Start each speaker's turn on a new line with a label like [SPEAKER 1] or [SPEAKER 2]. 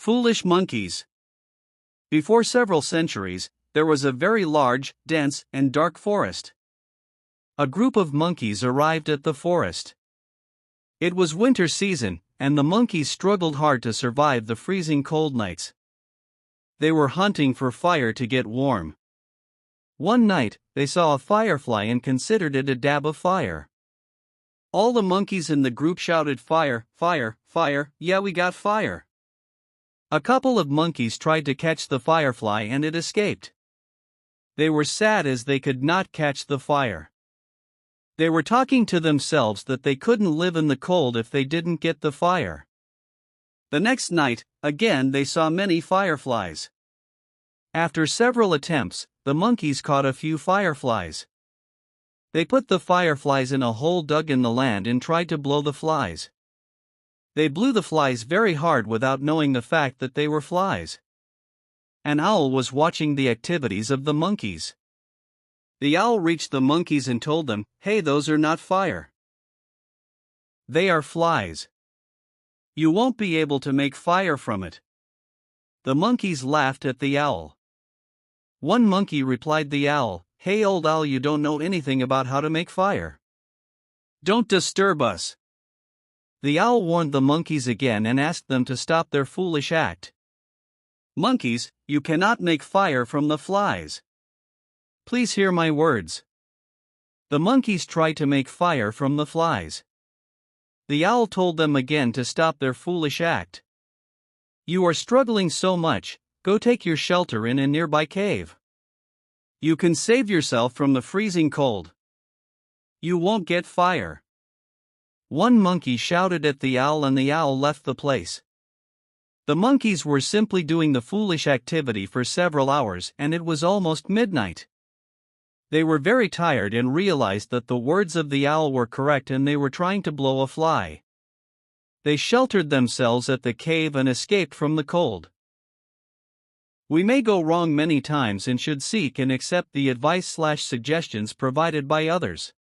[SPEAKER 1] Foolish monkeys. Before several centuries, there was a very large, dense, and dark forest. A group of monkeys arrived at the forest. It was winter season, and the monkeys struggled hard to survive the freezing cold nights. They were hunting for fire to get warm. One night, they saw a firefly and considered it a dab of fire. All the monkeys in the group shouted, "Fire, fire, fire, yeah, we got fire." A couple of monkeys tried to catch the firefly and it escaped. They were sad as they could not catch the fire. They were talking to themselves that they couldn't live in the cold if they didn't get the fire. The next night, again they saw many fireflies. After several attempts, the monkeys caught a few fireflies. They put the fireflies in a hole dug in the land and tried to blow the flies. They blew the flies very hard without knowing the fact that they were flies. An owl was watching the activities of the monkeys. The owl reached the monkeys and told them, "Hey, those are not fire. They are flies. You won't be able to make fire from it." The monkeys laughed at the owl. One monkey replied the owl, "Hey old owl, you don't know anything about how to make fire. Don't disturb us." The owl warned the monkeys again and asked them to stop their foolish act. "Monkeys, you cannot make fire from the flies. Please hear my words." The monkeys tried to make fire from the flies. The owl told them again to stop their foolish act. "You are struggling so much, go take your shelter in a nearby cave. You can save yourself from the freezing cold. You won't get fire." One monkey shouted at the owl and the owl left the place. The monkeys were simply doing the foolish activity for several hours and it was almost midnight. They were very tired and realized that the words of the owl were correct and they were trying to blow a fly. They sheltered themselves at the cave and escaped from the cold. We may go wrong many times and should seek and accept the advice/suggestions provided by others.